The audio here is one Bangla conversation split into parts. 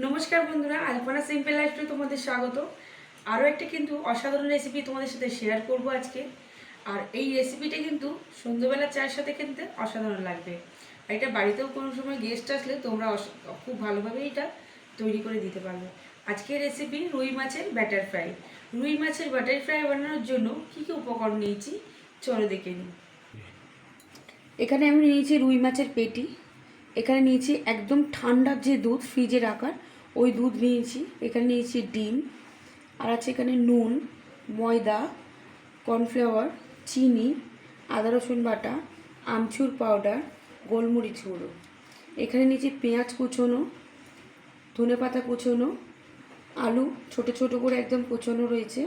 নমস্কার বন্ধুরা, আলপনা সিম্পল লাইফে তোমাদের স্বাগত। আরও একটা কিন্তু অসাধারণ রেসিপি তোমাদের সাথে শেয়ার করব আজকে। আর এই রেসিপিটা কিন্তু সন্ধ্যাবেলা চায়ের সাথে খেতে অসাধারণ লাগবে। আর এটা বাড়িতেও কোনো সময় গেস্ট আসলে তোমরা খুব ভালোভাবে এটা তৈরি করে দিতে পারবে। আজকের রেসিপি রুই মাছের ব্যাটার ফ্রাই। রুই মাছের ব্যাটার ফ্রাই বানানোর জন্য কী কী উপকরণ নিয়েছি চলো দেখে নিই। এখানে আমি নিয়েছি রুই মাছের পেটি, এখানে নিয়েছি একদম ঠান্ডা যে দুধ ফ্রিজে রাখার ওই দুধ নিয়েছি, এখানে নিয়েছি ডিম, আর আছে এখানে নুন, ময়দা, কর্নফ্লাওয়ার, চিনি, আদা রসুন বাটা, আমচুর পাউডার, গোলমরিচ গুঁড়ো। এখানে নিয়েছি পেঁয়াজ কুচোনো, ধনেপাতা কুচোনো, আলু ছোট ছোট করে একদম কুচোনো রয়েছে,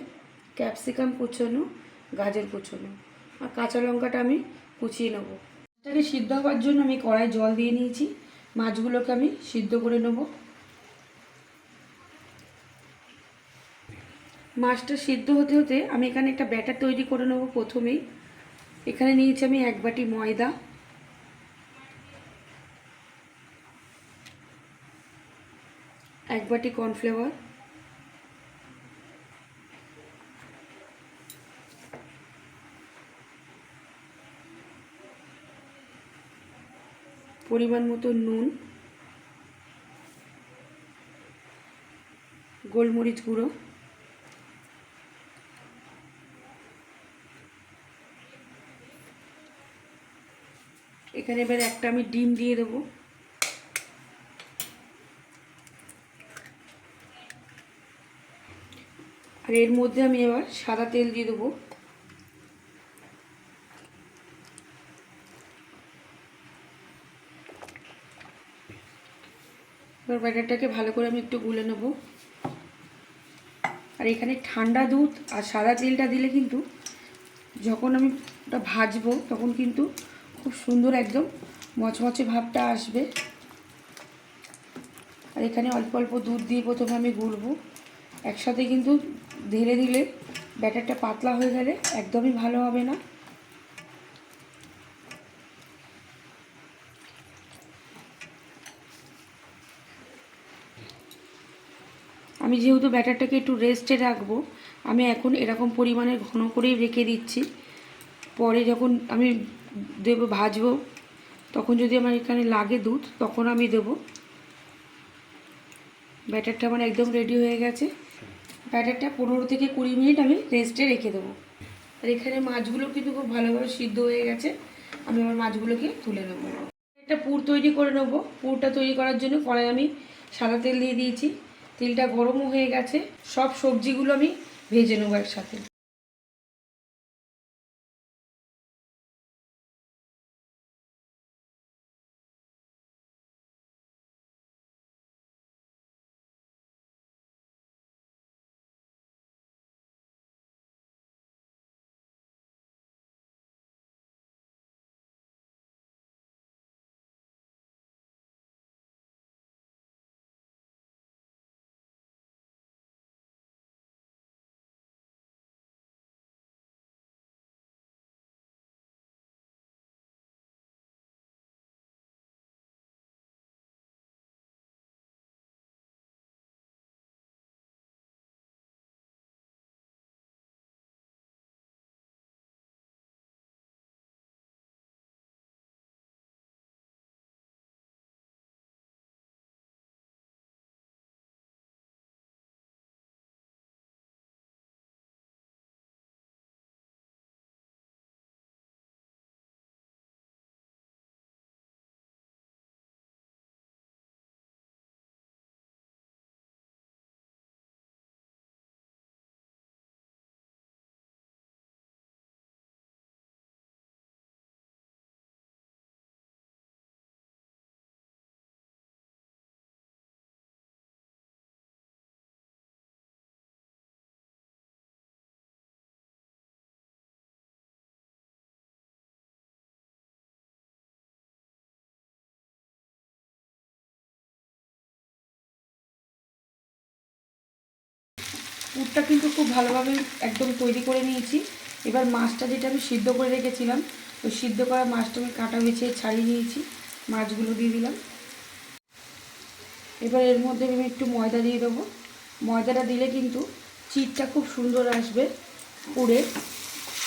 ক্যাপসিকাম কুচোনো, গাজর কুচোনো, আর কাঁচা লঙ্কাটা আমি কুচিয়ে নেবো। মাছটাকে সিদ্ধ হওয়ার জন্য আমি কড়াই জল দিয়ে নিয়েছি, মাছগুলোকে আমি সিদ্ধ করে নেব। মাছটা সিদ্ধ হতে হতে আমি এখানে একটা ব্যাটার তৈরি করে নেব। প্রথমেই এখানে নিয়েছি আমি 1 বাটি ময়দা, 1 বাটি কর্নফ্লাওয়ার, পরিমাণ মতো নুন, গোলমরিচ গুঁড়ো, এখানে এবার একটা আমি ডিম দিয়ে দেবো, আর এর মধ্যে আমি এবার সাদা তেল দিয়ে দেবো। এবার ব্যাটারটাকে ভালো করে আমি একটু গুলে নেব। আর এখানে ঠান্ডা দুধ আর সাদা তেলটা দিলে কিন্তু যখন আমি ওটা ভাজবো তখন কিন্তু খুব সুন্দর একদম মচমচে ভাবটা আসবে। আর এখানে অল্প অল্প দুধ দিয়ে প্রথমে আমি গুলবো, একসাথে কিন্তু ঢেলে দিলে ব্যাটারটা পাতলা হয়ে গেলে একদমই ভালো হবে না। আমি যেহেতু ব্যাটারটাকে একটু রেস্টে রাখবো, আমি এখন এরকম পরিমাণের ঘন করেই রেখে দিচ্ছি। পরে যখন আমি দেবো ভাজবো তখন যদি আমার এখানে লাগে দুধ তখন আমি দেবো। ব্যাটারটা আমার একদম রেডি হয়ে গেছে। ব্যাটারটা 15 থেকে 20 মিনিট আমি রেস্টে রেখে দেবো। আর এখানে মাছগুলো কিন্তু খুব ভালোভাবে সিদ্ধ হয়ে গেছে, আমি আমার মাছগুলোকে তুলে নেবো। একটা পুর তৈরি করে নেবো। পুরটা তৈরি করার জন্য কড়াই আমি সাদা তেল দিয়ে দিয়েছি, তেলটা গরমও হয়ে গেছে। সব সবজিগুলো আমি ভেজে নেবো একসাথে। পুরটা কিন্তু খুব ভালোভাবে একদম তৈরি করে নিয়েছি। এবার মাছটা যেটা আমি সিদ্ধ করে রেখেছিলাম, ওই সিদ্ধ করা মাছটা আমি কাটা বেছে ছাড়িয়ে নিয়েছি, মাছগুলো দিয়ে দিলাম। এবার এর মধ্যে আমি একটু ময়দা দিয়ে দেবো। ময়দাটা দিলে কিন্তু চিটটা খুব সুন্দর আসবে পুড়ে।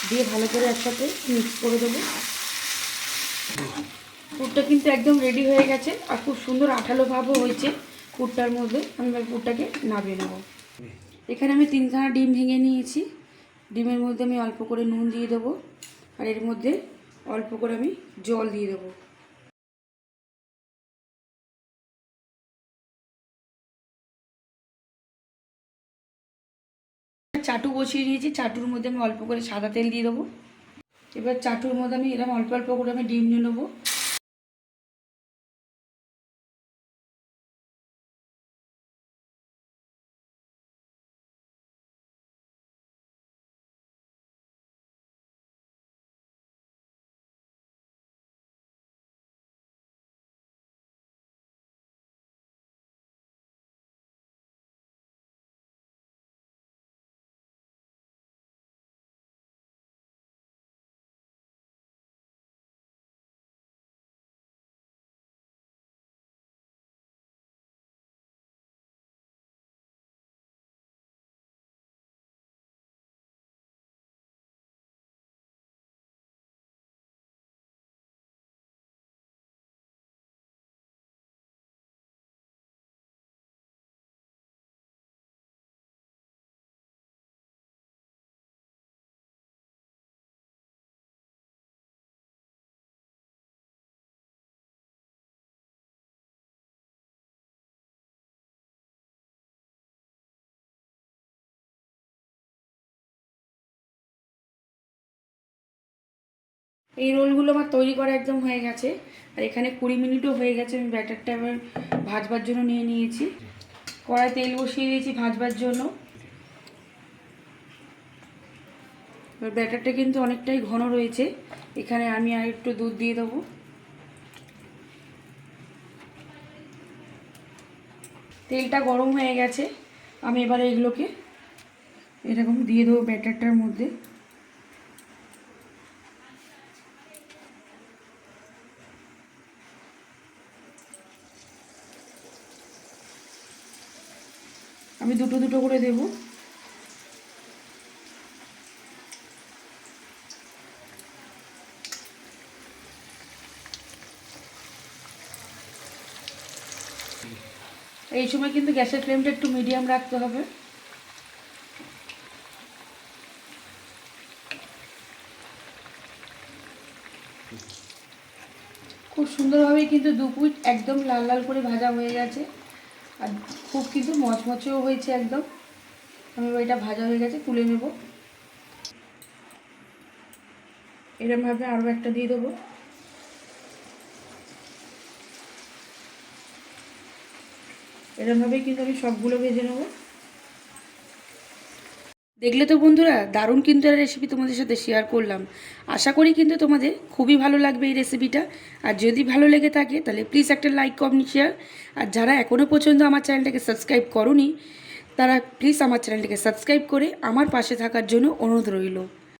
দিয়ে ভালো করে একসাথে মিক্স করে দেবো। পুরটা কিন্তু একদম রেডি হয়ে গেছে আর খুব সুন্দর আঠালো ভাবও হয়েছে পুরটার মধ্যে। আমি এবার পুরটাকে নামিয়ে নেবো। এখানে আমি 3খানা ডিম ভেঙে নিয়েছি। ডিমের মধ্যে আমি অল্প করে নুন দিয়ে দেবো আর এর মধ্যে অল্প করে আমি জল দিয়ে দেবো। চাটু বসিয়ে দিয়েছি, চাটুর মধ্যে আমি অল্প করে সাদা তেল দিয়ে দেবো। এবার চাটুর মধ্যে আমি এরকম অল্প অল্প করে আমি ডিম নিয়ে নেবো। এই রোলগুলো আমার তৈরি করা একদম হয়ে গেছে আর এখানে 20 মিনিটও হয়ে গেছে। আমি ব্যাটারটা এবার ভাজবার জন্য নিয়ে নিয়েছি। কড়াই তেল বসিয়ে দিয়েছি ভাজবার জন্য। এবার ব্যাটারটা কিন্তু অনেকটাই ঘন রয়েছে, এখানে আমি আর একটু দুধ দিয়ে দেবো। তেলটা গরম হয়ে গেছে, আমি এবার এগুলোকে এরকম দিয়ে দেবো ব্যাটারটার মধ্যে। আমি দুটো দুটো করে দেবো। এই সময় কিন্তু গ্যাসের ফ্লেমটা একটু মিডিয়াম রাখতে হবে। খুব সুন্দরভাবেই কিন্তু দু পিঠ একদম লাল লাল করে ভাজা হয়ে গেছে আর খুব কিন্তু মচমচেও হয়েছে একদম। আমি এটা ভাজা হয়ে গেছে, তুলে নেব। এরকমভাবে আরও একটা দিয়ে দেবো। এরকমভাবেই কিন্তু আমি সবগুলো ভেজে নেব। দেখলে তো বন্ধুরা, দারুণ কিন্তু একটা রেসিপি তোমাদের সাথে শেয়ার করলাম। আশা করি কিন্তু তোমাদের খুবই ভালো লাগবে এই রেসিপিটা। আর যদি ভালো লেগে থাকে তাহলে প্লিজ একটা লাইক, কমেন্ট, শেয়ার। আর যারা এখনও পর্যন্ত আমার চ্যানেলটাকে সাবস্ক্রাইব করোনি তারা প্লিজ আমার চ্যানেলটাকে সাবস্ক্রাইব করে আমার পাশে থাকার জন্য অনুরোধ রইল।